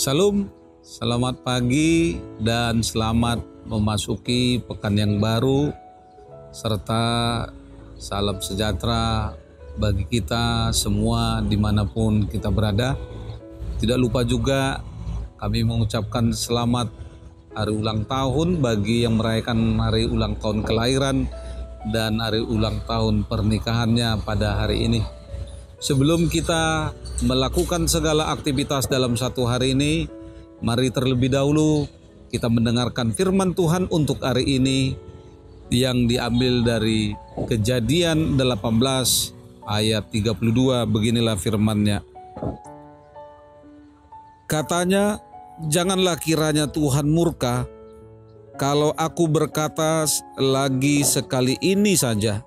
Salam, selamat pagi dan selamat memasuki pekan yang baru serta salam sejahtera bagi kita semua dimanapun kita berada. Tidak lupa juga kami mengucapkan selamat hari ulang tahun bagi yang merayakan hari ulang tahun kelahiran dan hari ulang tahun pernikahannya pada hari ini. Sebelum kita melakukan segala aktivitas dalam satu hari ini, mari terlebih dahulu kita mendengarkan firman Tuhan untuk hari ini yang diambil dari Kejadian 18 ayat 32. Beginilah firman-Nya. Katanya, janganlah kiranya Tuhan murka kalau aku berkata lagi sekali ini saja.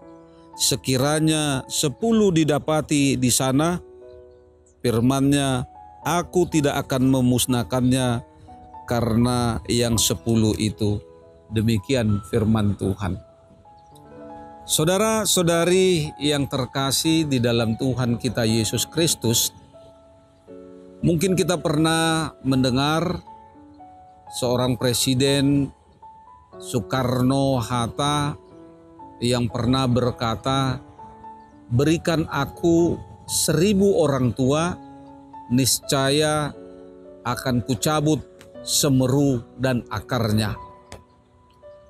Sekiranya 10 didapati di sana, firman-Nya, aku tidak akan memusnahkannya karena yang 10 itu. Demikian firman Tuhan. Saudara-saudari yang terkasih di dalam Tuhan kita Yesus Kristus, mungkin kita pernah mendengar seorang presiden Soekarno-Hatta yang pernah berkata, berikan aku 1000 orang tua, niscaya akan kucabut semeru dan akarnya.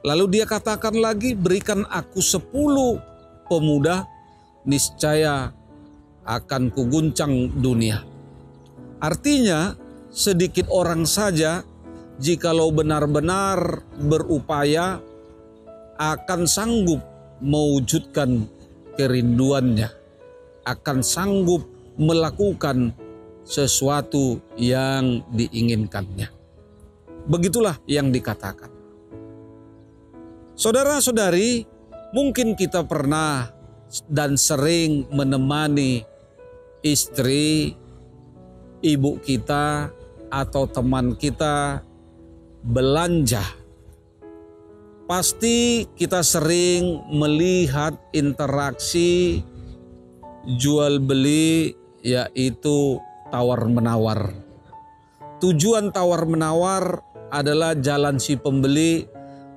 Lalu dia katakan lagi, berikan aku 10 pemuda, niscaya akan kuguncang dunia. Artinya, sedikit orang saja jikalau benar-benar berupaya akan sanggup mewujudkan kerinduannya, akan sanggup melakukan sesuatu yang diinginkannya. Begitulah yang dikatakan. Saudara-saudari, mungkin kita pernah dan sering menemani istri, ibu kita, atau teman kita belanja. Pasti kita sering melihat interaksi jual beli, yaitu tawar-menawar. Tujuan tawar-menawar adalah jalan si pembeli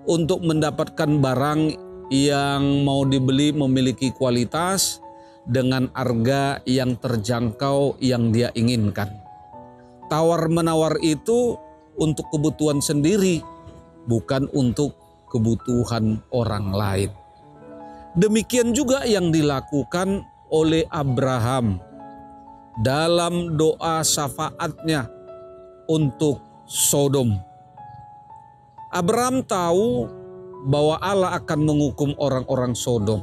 untuk mendapatkan barang yang mau dibeli memiliki kualitas dengan harga yang terjangkau yang dia inginkan. Tawar-menawar itu untuk kebutuhan sendiri, bukan untuk kebutuhan orang lain. Demikian juga yang dilakukan oleh Abraham dalam doa syafaatnya untuk Sodom. Abraham tahu bahwa Allah akan menghukum orang-orang Sodom.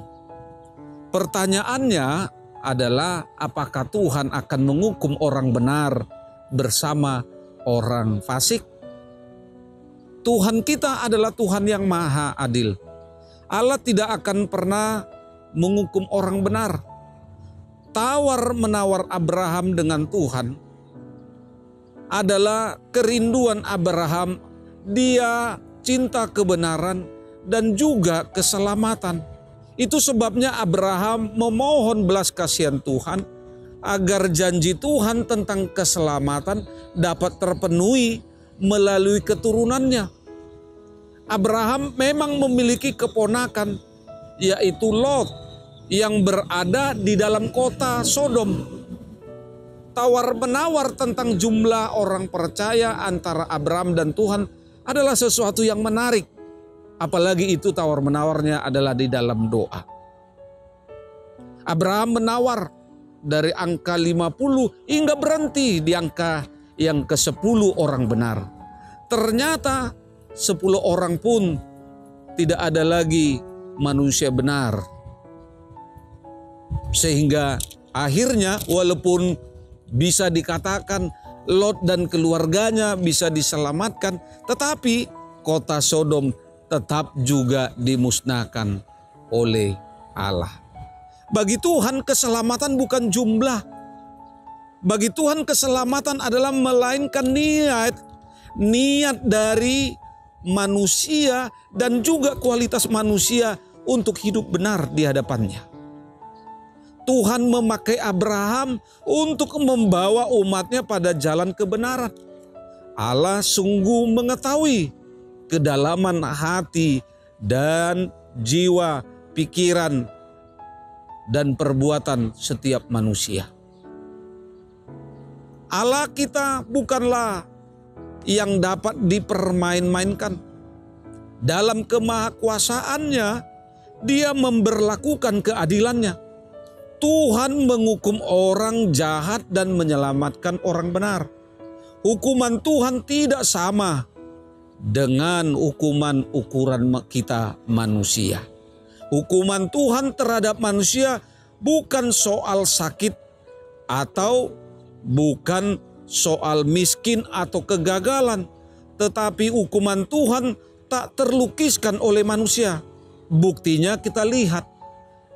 Pertanyaannya adalah, apakah Tuhan akan menghukum orang benar bersama orang fasik? Tuhan kita adalah Tuhan yang maha adil. Allah tidak akan pernah menghukum orang benar. Tawar-menawar Abraham dengan Tuhan adalah kerinduan Abraham. Dia cinta kebenaran dan juga keselamatan. Itu sebabnya Abraham memohon belas kasihan Tuhan agar janji Tuhan tentang keselamatan dapat terpenuhi melalui keturunannya. Abraham memang memiliki keponakan, yaitu Lot, yang berada di dalam kota Sodom. Tawar-menawar tentang jumlah orang percaya antara Abraham dan Tuhan adalah sesuatu yang menarik. Apalagi itu tawar-menawarnya adalah di dalam doa. Abraham menawar dari angka 50 hingga berhenti di angka yang ke-10 orang benar. Ternyata 10 orang pun tidak ada lagi manusia benar. Sehingga akhirnya walaupun bisa dikatakan Lot dan keluarganya bisa diselamatkan, tetapi kota Sodom tetap juga dimusnahkan oleh Allah. Bagi Tuhan keselamatan bukan jumlah. Bagi Tuhan keselamatan adalah melainkan niat dari manusia dan juga kualitas manusia untuk hidup benar di hadapannya. Tuhan memakai Abraham untuk membawa umatnya pada jalan kebenaran. Allah sungguh mengetahui kedalaman hati dan jiwa, pikiran, dan perbuatan setiap manusia. Allah kita bukanlah yang dapat dipermain-mainkan. Dalam kemahakuasaannya, Dia memberlakukan keadilannya. Tuhan menghukum orang jahat dan menyelamatkan orang benar. Hukuman Tuhan tidak sama dengan hukuman ukuran kita manusia. Hukuman Tuhan terhadap manusia bukan soal sakit atau bukan soal miskin atau kegagalan, tetapi hukuman Tuhan tak terlukiskan oleh manusia. Buktinya kita lihat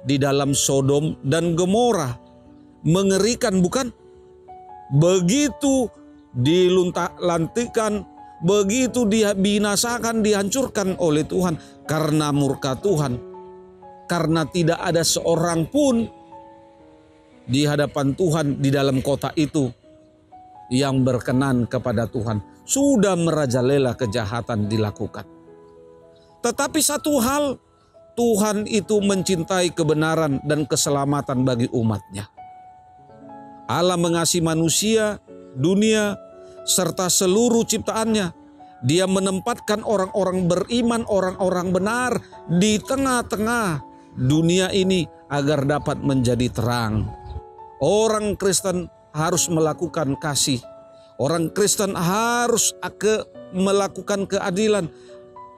di dalam Sodom dan Gomora. Mengerikan bukan? Begitu diluntak-lantikan, begitu dibinasakan, dihancurkan oleh Tuhan karena murka Tuhan. Karena tidak ada seorang pun di hadapan Tuhan di dalam kota itu yang berkenan kepada Tuhan. Sudah merajalela kejahatan dilakukan. Tetapi satu hal, Tuhan itu mencintai kebenaran dan keselamatan bagi umatnya. Allah mengasihi manusia, dunia, serta seluruh ciptaannya. Dia menempatkan orang-orang beriman, orang-orang benar di tengah-tengah dunia ini agar dapat menjadi terang. Orang Kristen harus melakukan kasih. Orang Kristen harus melakukan keadilan,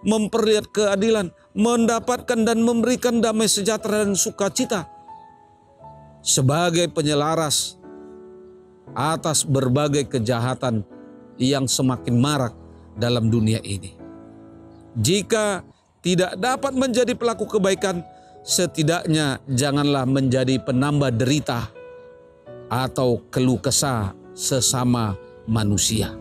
memperlihat keadilan, mendapatkan dan memberikan damai sejahtera dan sukacita sebagai penyelaras atas berbagai kejahatan yang semakin marak dalam dunia ini. Jika tidak dapat menjadi pelaku kebaikan, setidaknya janganlah menjadi penambah derita atau keluh kesah sesama manusia.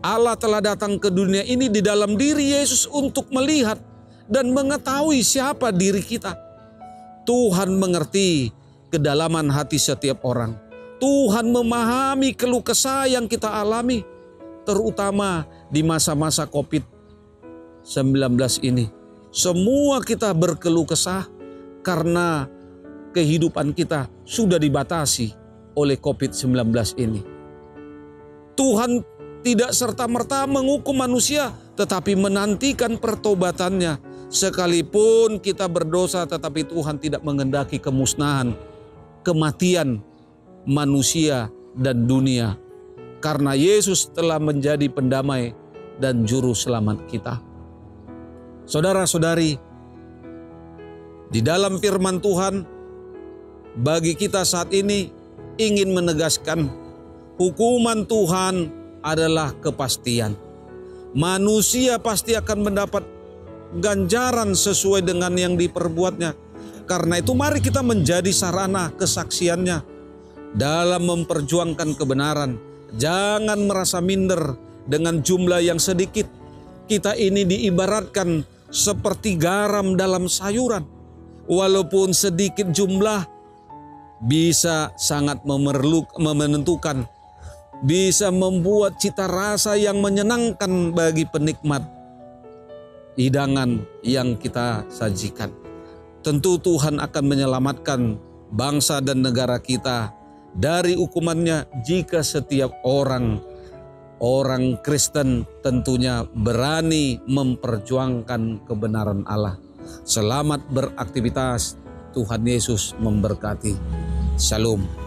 Allah telah datang ke dunia ini di dalam diri Yesus untuk melihat dan mengetahui siapa diri kita. Tuhan mengerti kedalaman hati setiap orang. Tuhan memahami keluh kesah yang kita alami, terutama di masa-masa COVID-19 ini. Semua kita berkeluh kesah karena kehidupan kita sudah dibatasi oleh COVID-19 ini. Tuhan tidak serta-merta menghukum manusia, tetapi menantikan pertobatannya. Sekalipun kita berdosa, tetapi Tuhan tidak menghendaki kemusnahan, kematian manusia dan dunia. Karena Yesus telah menjadi pendamai dan juru selamat kita. Saudara-saudari, di dalam firman Tuhan, bagi kita saat ini ingin menegaskan hukuman Tuhan adalah kepastian. Manusia pasti akan mendapat ganjaran sesuai dengan yang diperbuatnya. Karena itu mari kita menjadi sarana kesaksiannya dalam memperjuangkan kebenaran. Jangan merasa minder dengan jumlah yang sedikit. Kita ini diibaratkan seperti garam dalam sayuran. Walaupun sedikit jumlah bisa sangat menentukan, bisa membuat cita rasa yang menyenangkan bagi penikmat hidangan yang kita sajikan. Tentu Tuhan akan menyelamatkan bangsa dan negara kita dari hukumannya jika setiap orang Kristen tentunya berani memperjuangkan kebenaran Allah. Selamat beraktivitas. Tuhan Yesus memberkati. Shalom.